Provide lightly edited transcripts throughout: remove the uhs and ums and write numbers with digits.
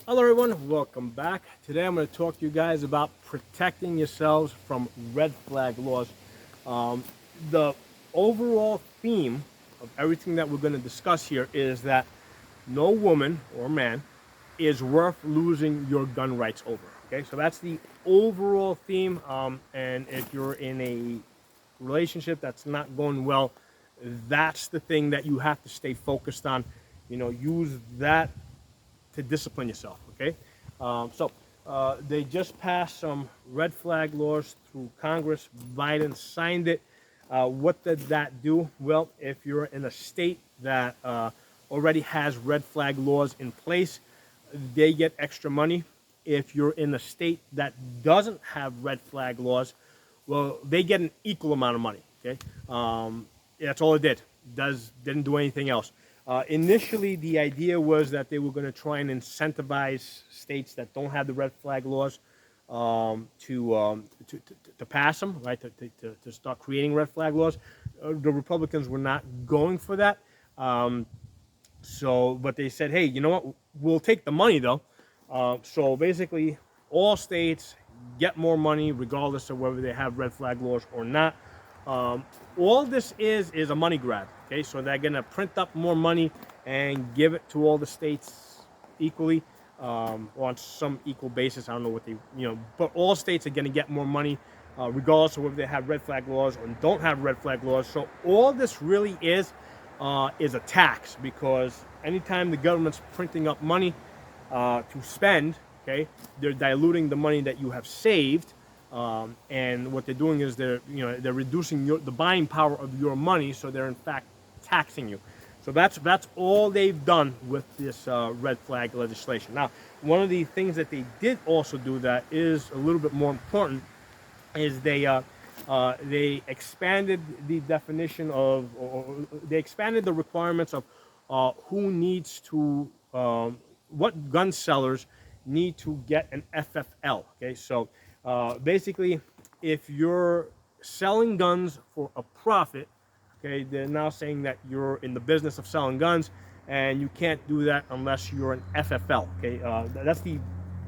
Hello everyone, welcome back. Today I'm going to talk to you guys about protecting yourselves from red flag laws. Um, the overall theme of everything that we're going to discuss here is that no woman or man is worth losing your gun rights over. Okay, so that's the overall theme. And if you're in a relationship that's not going well, that's the thing that you have to stay focused on. Use that to discipline yourself. Okay, they just passed some red flag laws through Congress. Biden signed it. What did that do? Well, if you're in a state that already has red flag laws in place, they get extra money. If you're in a state that doesn't have red flag laws, well, they get an equal amount of money. Okay, that's all it did. Didn't do anything else. Initially, the idea was that they were going to try and incentivize states that don't have the red flag laws to pass them, right? To start creating red flag laws. The Republicans were not going for that. But they said, hey, you know what? We'll take the money though. So basically, all states get more money regardless of whether they have red flag laws or not. All this is a money grab. Okay, so they're gonna print up more money and give it to all the states equally, or on some equal basis. I don't know what but all states are gonna get more money, regardless of whether they have red flag laws or don't have red flag laws. So all this really is a tax, because anytime the government's printing up money to spend, okay, they're diluting the money that you have saved. And what they're doing is they're reducing the buying power of your money, so they're in fact taxing you. So that's all they've done with this red flag legislation. Now, one of the things that they did also do that is a little bit more important is they expanded the definition of, or they expanded the requirements of who needs to, what gun sellers need to get an FFL. Okay, so basically, if you're selling guns for a profit, okay, they're now saying that you're in the business of selling guns, and you can't do that unless you're an FFL. Okay, that's the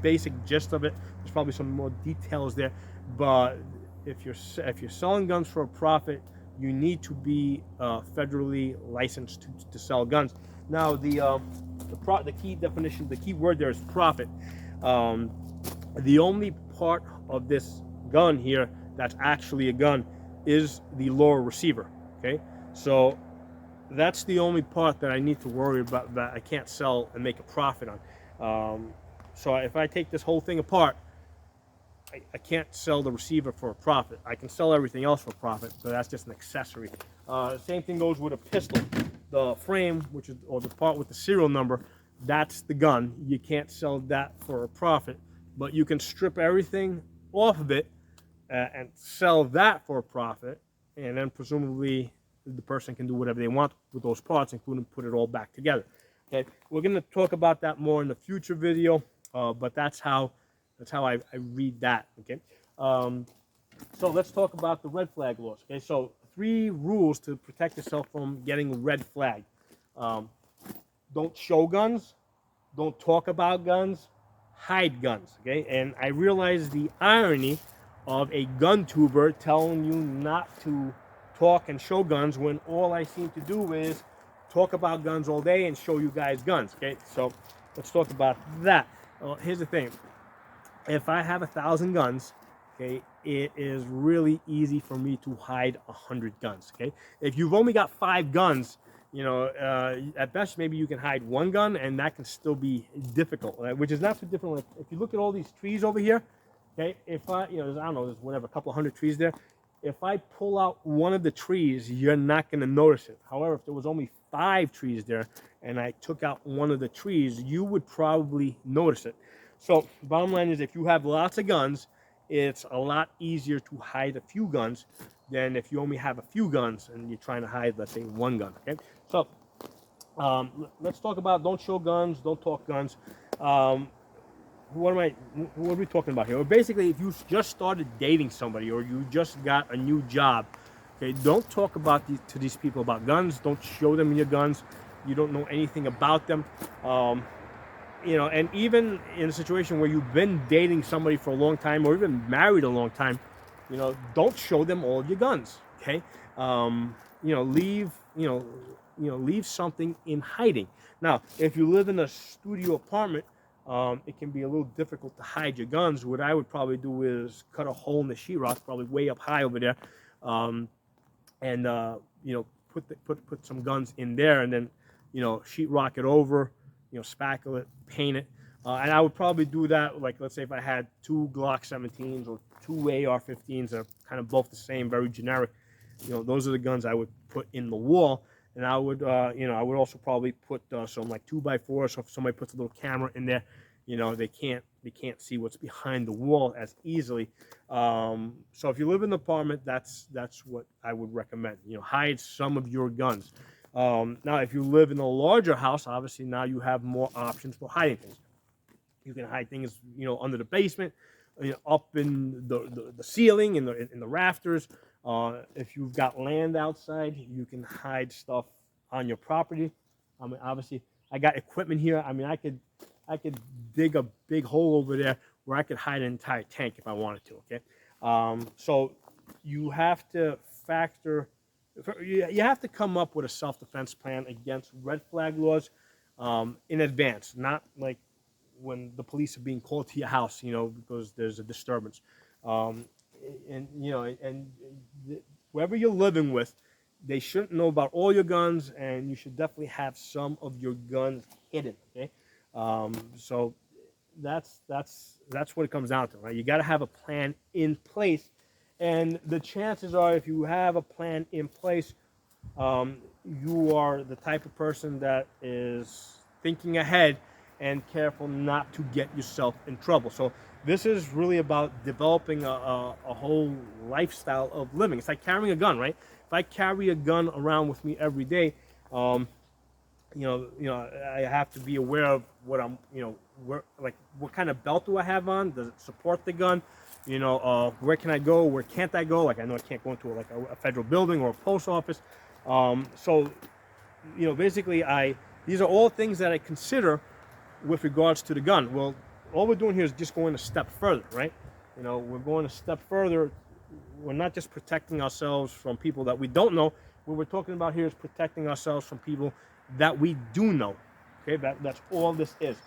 basic gist of it. There's probably some more details there, but if you're selling guns for a profit, you need to be federally licensed to sell guns. Now, the key definition, the key word there is profit. The only part of this gun here that's actually a gun is the lower receiver. Okay, so that's the only part that I need to worry about, that I can't sell and make a profit on. So if I take this whole thing apart, I can't sell the receiver for a profit. I can sell everything else for a profit, but that's just an accessory. Same thing goes with a pistol. The frame, or the part with the serial number, that's the gun. You can't sell that for a profit, but you can strip everything off of it and sell that for a profit, and then presumably the person can do whatever they want with those parts, including put it all back together. Okay, we're going to talk about that more in the future video, but that's how I read that. Okay, so let's talk about the red flag laws. Okay, so 3 rules to protect yourself from getting red flag. Don't show guns, don't talk about guns, hide guns. Okay, and I realize the irony of a gun tuber telling you not to talk and show guns when all I seem to do is talk about guns all day and show you guys guns. Okay, so let's talk about that. Here's the thing: if I have 1,000 guns, okay, it is really easy for me to hide 100 guns. Okay, if you've only got 5 guns, at best maybe you can hide 1 gun, and that can still be difficult, right? Which is not so different. Like if you look at all these trees over here, okay, if I don't know, there's whatever, a couple 100 trees there. If I pull out one of the trees, you're not going to notice it. However, if there was only 5 trees there and I took out one of the trees, you would probably notice it. So bottom line is, if you have lots of guns, it's a lot easier to hide a few guns than if you only have a few guns and you're trying to hide, let's say, 1 gun. Okay, so let's talk about don't show guns, don't talk guns. What are we talking about here? Well, basically, if you just started dating somebody or you just got a new job, okay, don't talk to these people about guns. Don't show them your guns. You don't know anything about them. and even in a situation where you've been dating somebody for a long time or even married a long time, don't show them all your guns. Okay, leave leave something in hiding. Now, if you live in a studio apartment, it can be a little difficult to hide your guns. What I would probably do is cut a hole in the sheetrock, probably way up high over there, um, and put some guns in there, and then sheetrock it over, spackle it, paint it, and I would probably do that. Like, let's say if I had two Glock 17s or two AR-15s that are kind of both the same, very generic, those are the guns I would put in the wall. And I would, I would also probably put some like 2x4. So if somebody puts a little camera in there, they can't see what's behind the wall as easily. So if you live in an apartment, that's what I would recommend. Hide some of your guns. Now, if you live in a larger house, obviously now you have more options for hiding things. You can hide things, under the basement, up in the ceiling, in the rafters. If you've got land outside, you can hide stuff on your property. I mean, obviously, I got equipment here. I mean, I could dig a big hole over there where I could hide an entire tank if I wanted to. Okay, so you have to factor. You have to come up with a self-defense plan against red flag laws in advance, not like when the police are being called to your house, because there's a disturbance. Um, and whoever you're living with, they shouldn't know about all your guns, and you should definitely have some of your guns hidden. Okay, so that's what it comes down to, right? You got to have a plan in place, and the chances are, if you have a plan in place, you are the type of person that is thinking ahead and careful not to get yourself in trouble. So this is really about developing a whole lifestyle of living. It's like carrying a gun, right? If I carry a gun around with me every day, I have to be aware of what I'm, what kind of belt do I have on? Does it support the gun? Where can I go? Where can't I go? Like, I know I can't go into a federal building or a post office. So, basically, these are all things that I consider with regards to the gun. Well, all we're doing here is just going a step further, right? We're going a step further. We're not just protecting ourselves from people that we don't know. What we're talking about here is protecting ourselves from people that we do know. Okay, that's all this is.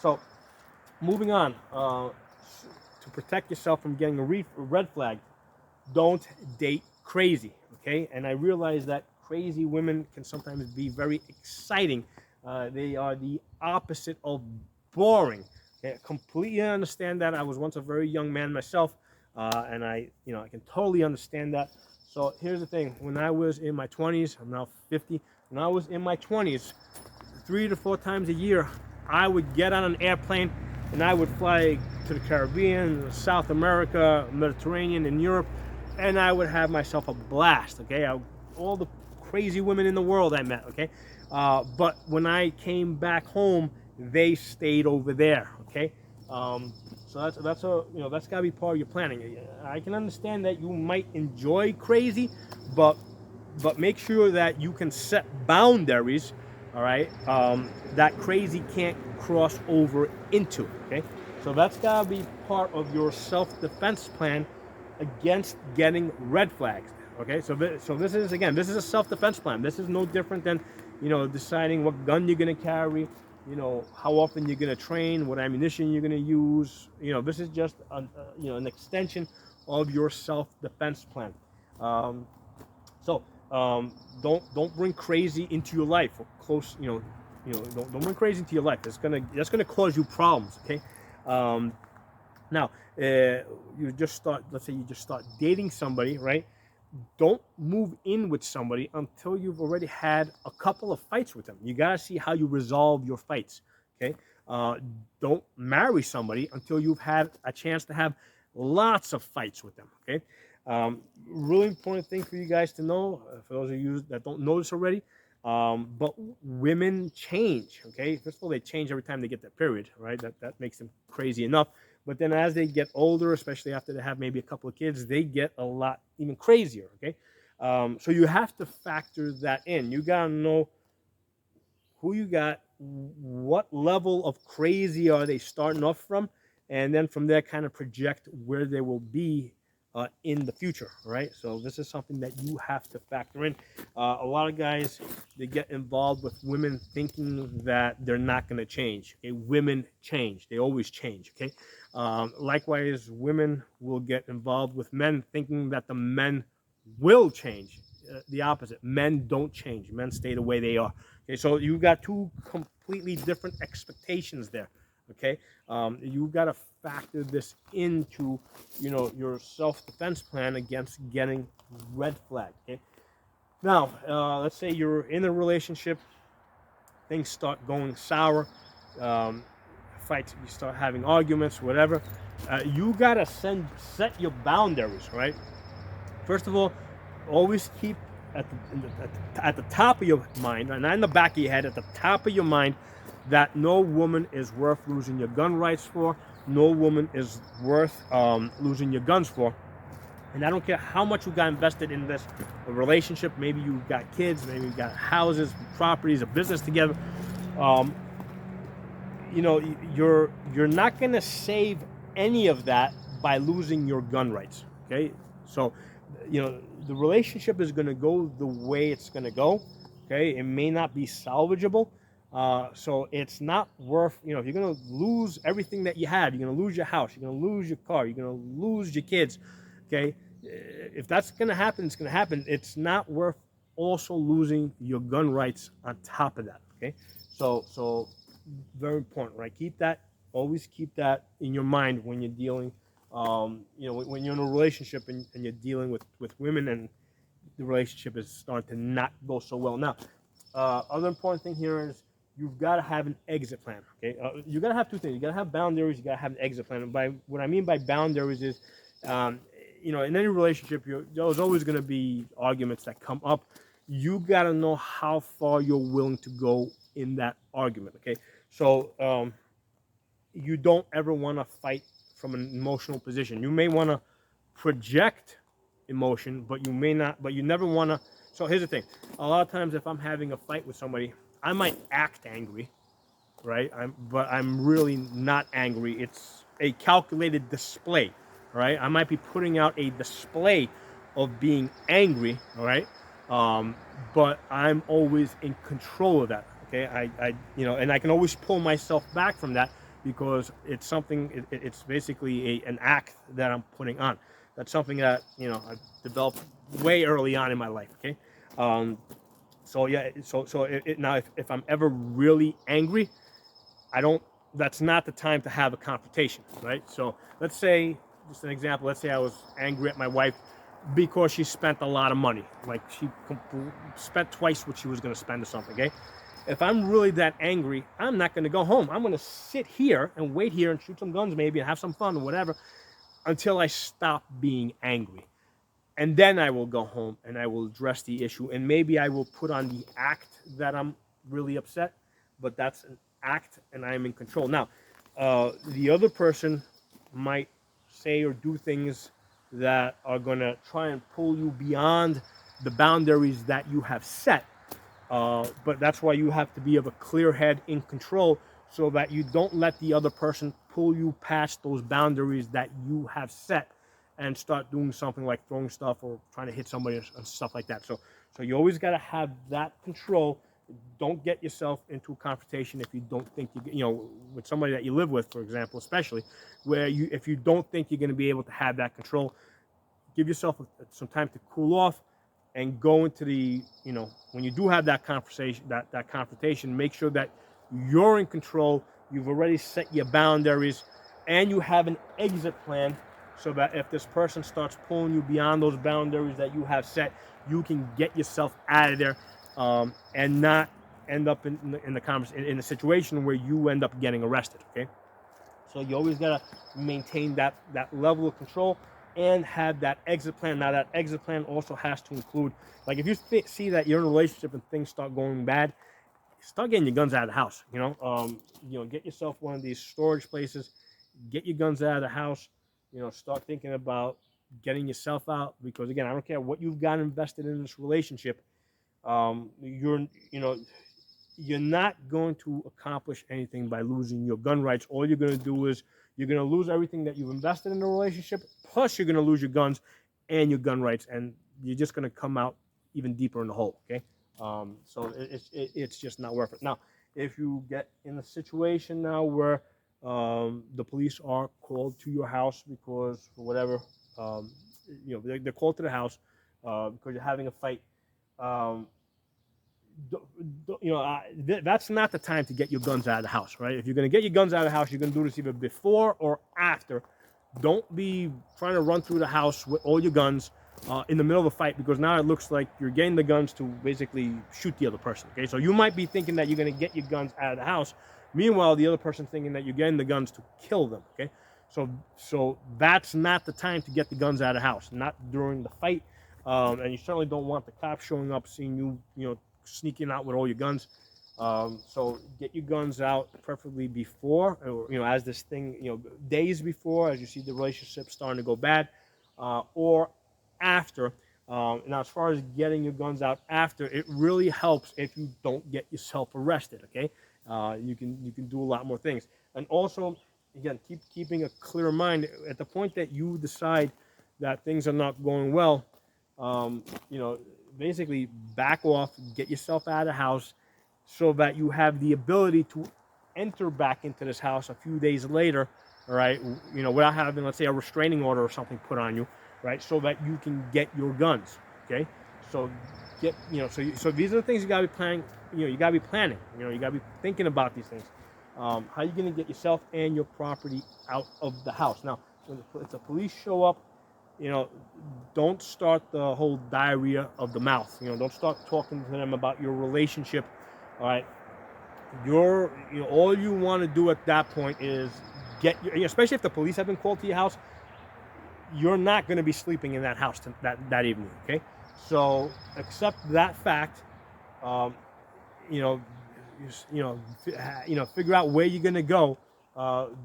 So, moving on, to protect yourself from getting a red flag, don't date crazy. Okay, and I realize that crazy women can sometimes be very exciting. They are the opposite of boring. Okay, I completely understand that. I was once a very young man myself, and I can totally understand that. So here's the thing: when I was in my 20s, I'm now 50. When I was in my 20s, 3 to 4 times a year, I would get on an airplane and I would fly to the Caribbean, South America, Mediterranean, and Europe, and I would have myself a blast. Okay, all the crazy women in the world I met. Okay, but when I came back home, they stayed over there. Okay, so that's got to be part of your planning. I can understand that you might enjoy crazy, but make sure that you can set boundaries. All right, that crazy can't cross over into. Okay, so that's got to be part of your self-defense plan against getting red flags. Okay, so this is a self-defense plan. This is no different than deciding what gun you're going to carry, how often you're going to train, what ammunition you're going to use. This is just an extension of your self-defense plan. Don't bring crazy into your life or close. Don't bring crazy into your life. That's gonna cause you problems. Okay. Now, let's say you just start dating somebody, right? Don't move in with somebody until you've already had a couple of fights with them. You gotta see how you resolve your fights. Okay. Don't marry somebody until you've had a chance to have lots of fights with them. Okay. Really important thing for you guys to know, for those of you that don't know this already, but women change. Okay, first of all, they change every time they get their period, right? That makes them crazy enough. But then as they get older, especially after they have maybe a couple of kids, they get a lot even crazier. Okay, so you have to factor that in. You gotta know who you got, what level of crazy are they starting off from, and then from there kind of project where they will be in the future, right? So this is something that you have to factor in. A lot of guys, they get involved with women thinking that they're not going to change. Okay, women change; they always change. Okay, likewise, women will get involved with men thinking that the men will change. The opposite. Men don't change. Men stay the way they are. Okay, so you got two completely different expectations there. Okay, you got to factor this into, your self-defense plan against getting red flagged. Okay, now let's say you're in a relationship, things start going sour, um, fights, you start having arguments, whatever. You gotta set your boundaries, right? First of all, always keep at the top of your mind, and not in the back of your head, at the top of your mind, that no woman is worth losing your gun rights for. No woman is worth losing your guns for. And I don't care how much you got invested in this relationship. Maybe you got kids, maybe you got houses, properties, a business together. Um, you're not going to save any of that by losing your gun rights. Okay, so the relationship is going to go the way it's going to go. Okay, it may not be salvageable. So it's not worth, if you're going to lose everything that you have, you're going to lose your house, you're going to lose your car, you're going to lose your kids. Okay, if that's going to happen, it's going to happen. It's not worth also losing your gun rights on top of that. Okay, so very important, right? Always keep that in your mind when you're dealing, when you're in a relationship and you're dealing with women, and the relationship is starting to not go so well. Now, other important thing here is you've got to have an exit plan. Okay, you got to have two things. You got to have boundaries. You got to have an exit plan. And by what I mean by boundaries is, in any relationship, there's always going to be arguments that come up. You got to know how far you're willing to go in that argument. Okay, so you don't ever want to fight from an emotional position. You may want to project emotion, but you may not. But you never want to. So here's the thing: a lot of times, if I'm having a fight with somebody, I might act angry, right? But I'm really not angry. It's a calculated display, right? I might be putting out a display of being angry, all right? But I'm always in control of that. Okay, and I can always pull myself back from that because it's something. It's basically an act that I'm putting on. That's something that I've developed way early on in my life. Okay, so yeah, now if I'm ever really angry, I don't. That's not the time to have a confrontation, right? So let's say, just an example. Let's say I was angry at my wife because she spent a lot of money, like she spent twice what she was going to spend or something. Okay, if I'm really that angry, I'm not going to go home. I'm going to sit here and wait here and shoot some guns, maybe, and have some fun or whatever, until I stop being angry. And then I will go home and I will address the issue. And maybe I will put on the act that I'm really upset, but that's an act and I'm in control. Now, the other person might say or do things that are going to try and pull you beyond the boundaries that you have set. But that's why you have to be of a clear head, in control, so that you don't let the other person pull you past those boundaries that you have set and start doing something like throwing stuff or trying to hit somebody and stuff like that. So you always got to have that control. Don't get yourself into a confrontation if you don't think with somebody that you live with, for example, especially if you don't think you're going to be able to have that control. Give yourself some time to cool off and go into when you do have that conversation, that confrontation, make sure that you're in control. You've already set your boundaries and you have an exit plan, so that if this person starts pulling you beyond those boundaries that you have set, you can get yourself out of there, and not end up in a situation where you end up getting arrested. Okay, so you always gotta maintain that level of control and have that exit plan. Now that exit plan also has to include, like, if you see that you're in a relationship and things start going bad, start getting your guns out of the house. Get yourself one of these storage places, get your guns out of the house. Start thinking about getting yourself out, because again, I don't care what you've got invested in this relationship. You're you're not going to accomplish anything by losing your gun rights. All you're going to do is you're going to lose everything that you've invested in the relationship, plus you're going to lose your guns and your gun rights, and you're just going to come out even deeper in the hole. Okay, so it's just not worth it. Now, if you get in a situation now where the police are called to your house because for whatever, um, they're called to the house because you're having a fight. Um, that's not the time to get your guns out of the house, right? If you're going to get your guns out of the house, you're going to do this either before or after. Don't be trying to run through the house with all your guns in the middle of a fight, because now it looks like you're getting the guns to basically shoot the other person. Okay, so you might be thinking that you're going to get your guns out of the house. Meanwhile, the other person thinking that you're getting the guns to kill them. Okay, so that's not the time to get the guns out of the house. Not during the fight, and you certainly don't want the cops showing up, seeing you sneaking out with all your guns. So get your guns out, preferably before, or as this thing, days before, as you see the relationship starting to go bad, or after. Now, as far as getting your guns out after, it really helps if you don't get yourself arrested. Okay, you can do a lot more things, and also, again, keeping a clear mind at the point that you decide that things are not going well. Um, you know, Basically back off, get yourself out of the house, so that you have the ability to enter back into this house a few days later, all right, without having, let's say, a restraining order or something put on you, right, so that you can get your guns, okay? So so these are the things you gotta be planning, you gotta be planning, you gotta be thinking about these things. How are you gonna get yourself and your property out of the house? Now, if the police show up, you know, don't start the whole diarrhea of the mouth. Don't start talking to them about your relationship. All right, all you want to do at that point is especially if the police have been called to your house, you're not going to be sleeping in that house that evening. Okay, so accept that fact. Um, you know, figure out where you're going to go.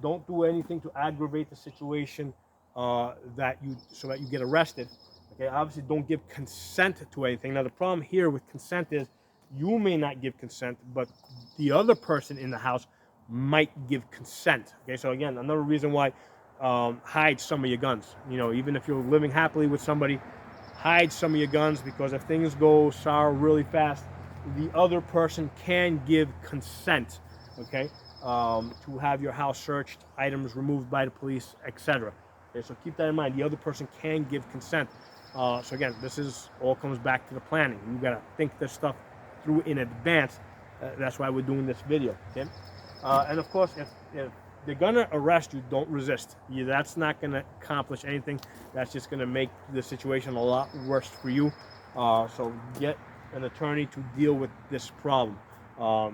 Don't do anything to aggravate the situation so that you get arrested. Okay, obviously don't give consent to anything. Now the problem here with consent is you may not give consent, but the other person in the house might give consent. Okay, so again, another reason why hide some of your guns. Even if you're living happily with somebody, hide some of your guns, because if things go sour really fast, the other person can give consent, okay, to have your house searched, items removed by the police, etc. Okay, so keep that in mind. The other person can give consent. So again, this all comes back to the planning. You gotta think this stuff through in advance. That's why we're doing this video. Okay, and of course, if they're gonna arrest you, don't resist. That's not gonna accomplish anything. That's just gonna make the situation a lot worse for you. So get an attorney to deal with this problem. So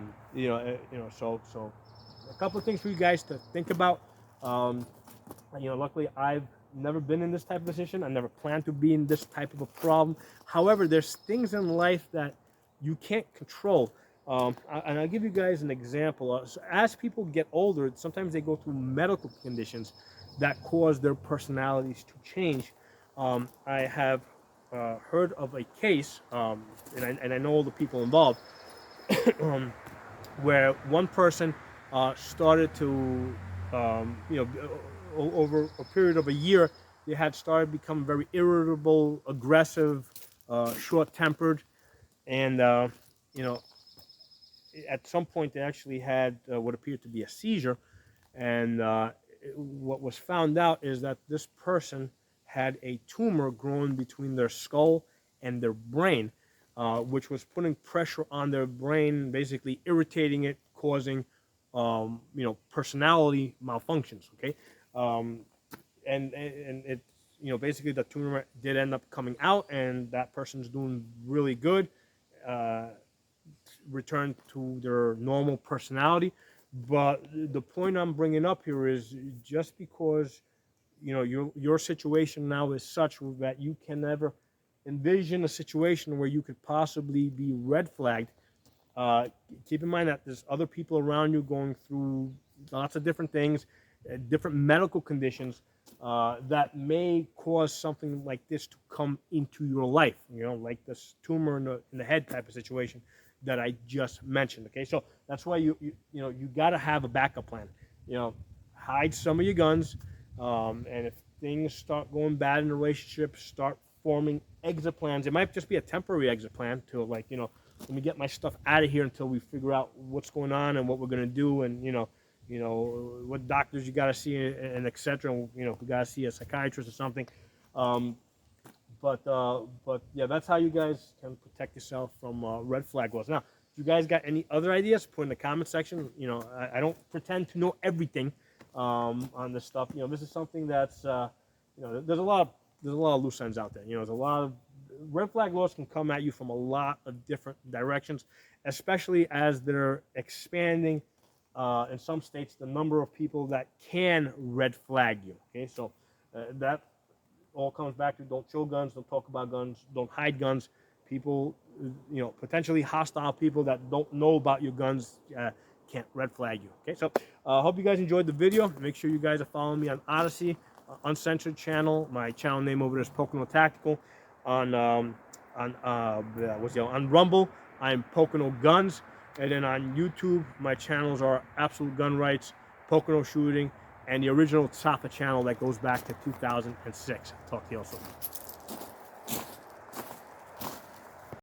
a couple of things for you guys to think about. Luckily I've never been in this type of position. I never planned to be in this type of a problem. However, there's things in life that you can't control. And I'll give you guys an example. So as people get older, sometimes they go through medical conditions that cause their personalities to change. I have heard of a case, and I know all the people involved, where one person started to, over a period of a year, they had started to become very irritable, aggressive, short-tempered, and at some point they actually had what appeared to be a seizure. And what was found out is that this person had a tumor growing between their skull and their brain, which was putting pressure on their brain, basically irritating it, causing personality malfunctions. Okay, and it basically the tumor did end up coming out, and that person's doing really good. Return to their normal personality. But the point I'm bringing up here is, just because your situation now is such that you can never envision a situation where you could possibly be red flagged, uh, keep in mind that there's other people around you going through lots of different things, different medical conditions that may cause something like this to come into your life. Like this tumor in the head type of situation. that I just mentioned. Okay, so that's why you know you got to have a backup plan. You know, hide some of your guns, and if things start going bad in the relationship, start forming exit plans. It might just be a temporary exit plan to, like, you know, let me get my stuff out of here until we figure out what's going on and what we're gonna do, and you know what doctors you got to see, and etc. You know, if we got to see a psychiatrist or something. Um, but yeah, that's how you guys can protect yourself from red flag laws. Now, if you guys got any other ideas, put in the comment section. You know, I don't pretend to know everything on this stuff. You know, this is something that's you know, there's a lot of loose ends out there. You know, there's a lot of red flag laws can come at you from a lot of different directions, especially as they're expanding in some states the number of people that can red flag you. Okay, so that all comes back to don't show guns, don't talk about guns, don't hide guns. People, you know, potentially hostile people that don't know about your guns can't red flag you. Okay, so I hope you guys enjoyed the video. Make sure you guys are following me on Odyssey, Uncensored channel. My channel name over there is Pocono Tactical. On Rumble, I'm Pocono Guns, and then on YouTube, my channels are Absolute Gun Rights, Pocono Shooting, and the original Safa channel that goes back to 2006. Talk to you all soon.